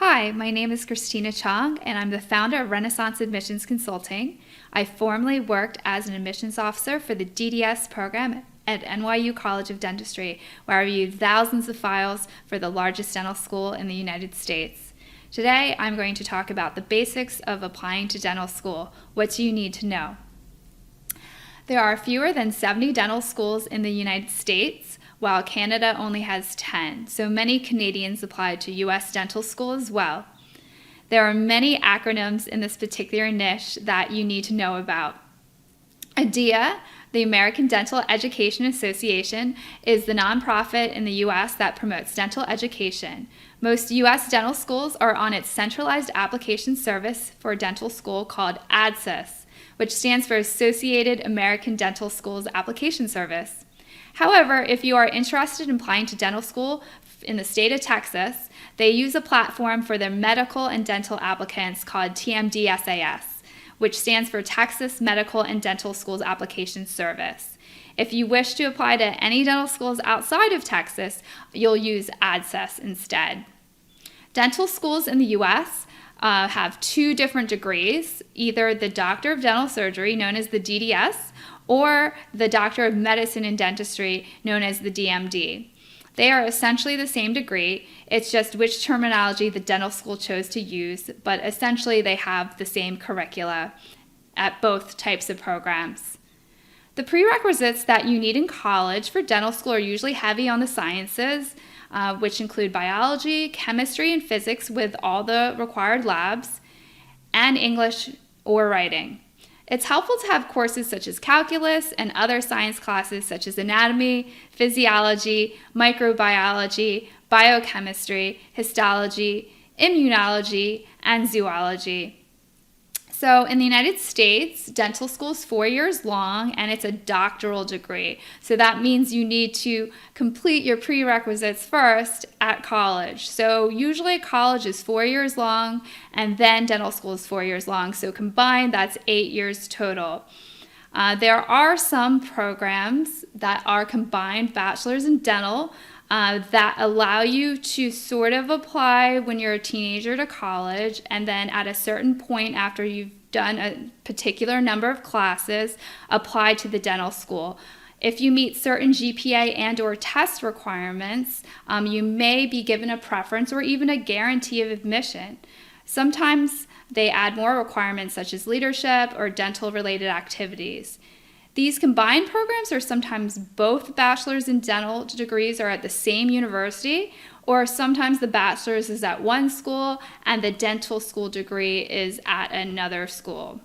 Hi, my name is Christina Chong, and I'm the founder of Renaissance Admissions Consulting. I formerly worked as an admissions officer for the DDS program at NYU College of Dentistry, where I reviewed thousands of files for the largest dental school in the United States. Today, I'm going to talk about the basics of applying to dental school. What do you need to know? There are fewer than 70 dental schools in the United States, while Canada only has 10, so many Canadians apply to U.S. dental school as well. There are many acronyms in this particular niche that you need to know about. ADAA, the American Dental Education Association, is the nonprofit in the U.S. that promotes dental education. Most U.S. dental schools are on its centralized application service for dental school called ADSIS, which stands for Associated American Dental Schools Application Service. However, if you are interested in applying to dental school in the state of Texas, they use a platform for their medical and dental applicants called TMDSAS, which stands for Texas Medical and Dental Schools Application Service. If you wish to apply to any dental schools outside of Texas, you'll use ADSIS instead. Dental schools in the U.S. Have two different degrees, either the Doctor of Dental Surgery, known as the DDS, or the Doctor of Medicine and Dentistry, known as the DMD. They are essentially the same degree, it's just which terminology the dental school chose to use, but essentially they have the same curricula at both types of programs. The prerequisites that you need in college for dental school are usually heavy on the sciences, which include biology, chemistry, and physics with all the required labs, and English or writing. It's helpful to have courses such as calculus and other science classes such as anatomy, physiology, microbiology, biochemistry, histology, immunology, and zoology. So in the United States, dental school is 4 years long and it's a doctoral degree. So that means you need to complete your prerequisites first at college. So usually college is 4 years long and then dental school is 4 years long. So combined, that's 8 years total. There are some programs that are combined bachelor's in dental that allow you to sort of apply when you're a teenager to college, and then at a certain point after you've done a particular number of classes, apply to the dental school. If you meet certain GPA and or test requirements, you may be given a preference or even a guarantee of admission. Sometimes they add more requirements such as leadership or dental-related activities. These combined programs are sometimes both bachelor's in dental degrees are at the same university, or sometimes the bachelor's is at one school and the dental school degree is at another school.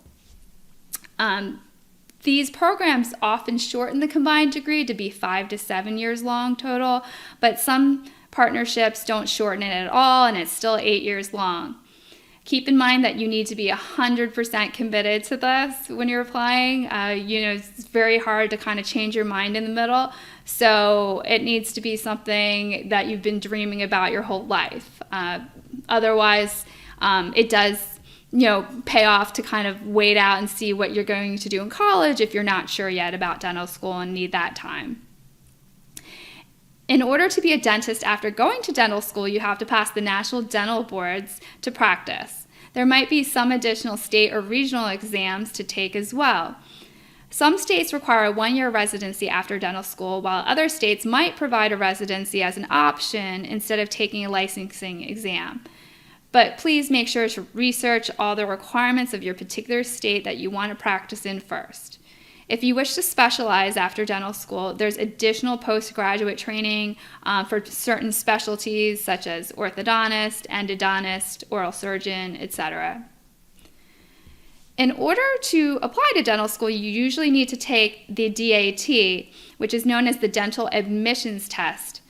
These programs often shorten the combined degree to be 5 to 7 years long total, but some partnerships don't shorten it at all and it's still 8 years long. Keep in mind that you need to be 100% committed to this when you're applying. It's very hard to kind of change your mind in the middle. So it needs to be something that you've been dreaming about your whole life. Otherwise, it does, pay off to kind of wait out and see what you're going to do in college if you're not sure yet about dental school and need that time. In order to be a dentist after going to dental school, you have to pass the national dental boards to practice. There might be some additional state or regional exams to take as well. Some states require a 1-year residency after dental school, while other states might provide a residency as an option instead of taking a licensing exam. But please make sure to research all the requirements of your particular state that you want to practice in first. If you wish to specialize after dental school, there's additional postgraduate training for certain specialties such as orthodontist, endodontist, oral surgeon, etc. In order to apply to dental school, you usually need to take the DAT, which is known as the Dental Admissions Test.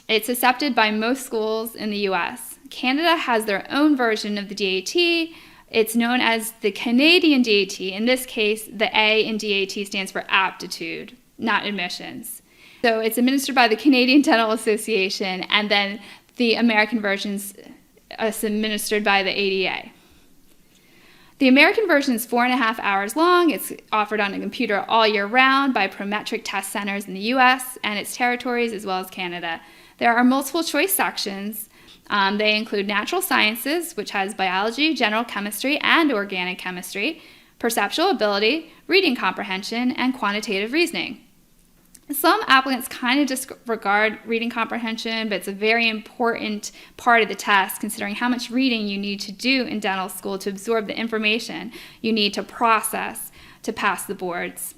It's accepted by most schools in the U.S. Canada has their own version of the DAT. It's known as the Canadian DAT. In this case, the A in DAT stands for aptitude, not admissions. So it's administered by the Canadian Dental Association, and then the American version's administered by the ADAA. The American version is 4.5 hours long. It's offered on a computer all year round by Prometric test centers in the U.S. and its territories as well as Canada. There are multiple choice sections. They include natural sciences, which has biology, general chemistry, and organic chemistry, perceptual ability, reading comprehension, and quantitative reasoning. Some applicants kind of disregard reading comprehension, but it's a very important part of the test considering how much reading you need to do in dental school to absorb the information you need to process to pass the boards.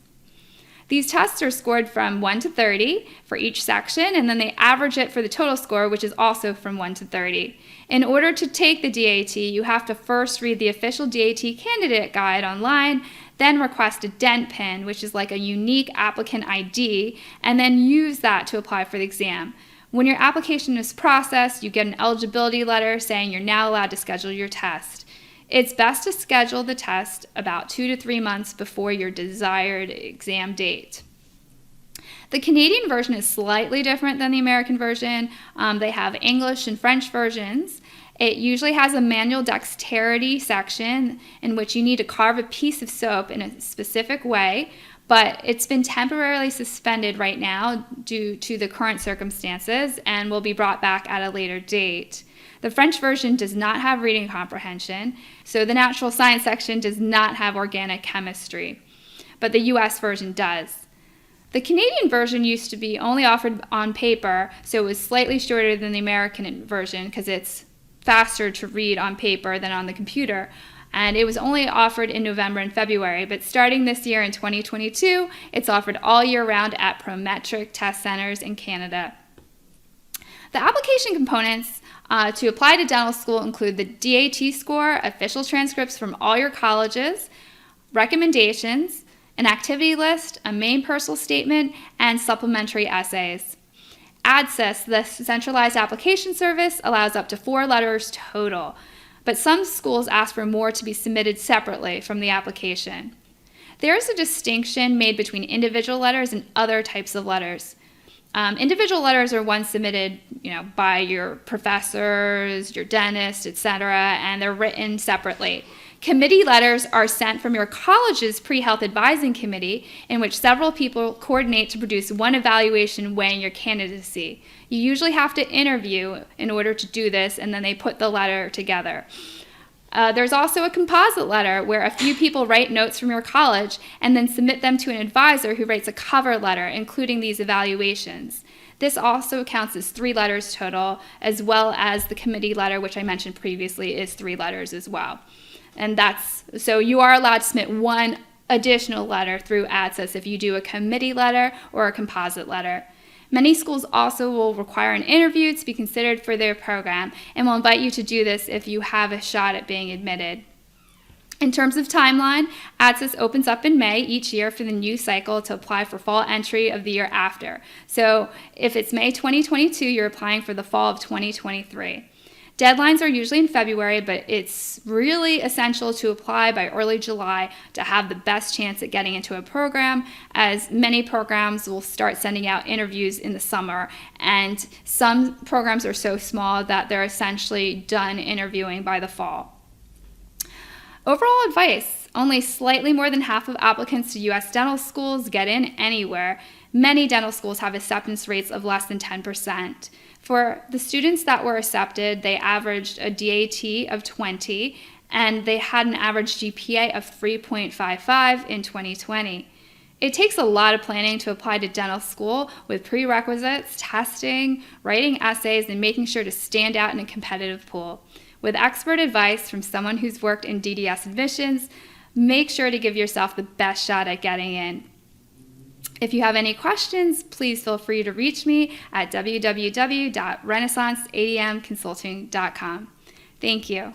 These tests are scored from 1 to 30 for each section, and then they average it for the total score, which is also from 1 to 30. In order to take the DAT, you have to first read the official DAT candidate guide online, then request a dent pin, which is like a unique applicant ID, and then use that to apply for the exam. When your application is processed, you get an eligibility letter saying you're now allowed to schedule your test. It's best to schedule the test about 2 to 3 months before your desired exam date. The Canadian version is slightly different than the American version. They have English and French versions. It usually has a manual dexterity section in which you need to carve a piece of soap in a specific way, but it's been temporarily suspended right now due to the current circumstances and will be brought back at a later date. The French version does not have reading comprehension, so the natural science section does not have organic chemistry, but the US version does. The Canadian version used to be only offered on paper, so it was slightly shorter than the American version because it's faster to read on paper than on the computer, and it was only offered in November and February, but starting this year in 2022, it's offered all year round at Prometric test centers in Canada. The application components to apply to dental school include the DAT score, official transcripts from all your colleges, recommendations, an activity list, a main personal statement, and supplementary essays. ADSYS, the centralized application service, allows up to 4 letters total, but some schools ask for more to be submitted separately from the application. There is a distinction made between individual letters and other types of letters. Individual letters are ones submitted, by your professors, your dentist, etc., and they're written separately. Committee letters are sent from your college's pre-health advising committee, in which several people coordinate to produce one evaluation weighing your candidacy. You usually have to interview in order to do this, and then they put the letter together. There's also a composite letter where a few people write notes from your college and then submit them to an advisor who writes a cover letter, including these evaluations. This also counts as 3 letters total, as well as the committee letter, which I mentioned previously is 3 letters as well. And so you are allowed to submit 1 additional letter through ADSYS if you do a committee letter or a composite letter. Many schools also will require an interview to be considered for their program and will invite you to do this if you have a shot at being admitted. In terms of timeline, ADSYS opens up in May each year for the new cycle to apply for fall entry of the year after. So if it's May 2022, you're applying for the fall of 2023. Deadlines are usually in February, but it's really essential to apply by early July to have the best chance at getting into a program, as many programs will start sending out interviews in the summer, and some programs are so small that they're essentially done interviewing by the fall. Overall advice: only slightly more than half of applicants to U.S. dental schools get in anywhere. Many dental schools have acceptance rates of less than 10%. For the students that were accepted, they averaged a DAT of 20, and they had an average GPA of 3.55 in 2020. It takes a lot of planning to apply to dental school, with prerequisites, testing, writing essays, and making sure to stand out in a competitive pool. With expert advice from someone who's worked in DDS admissions, make sure to give yourself the best shot at getting in. If you have any questions, please feel free to reach me at www.renaissanceadmconsulting.com. Thank you.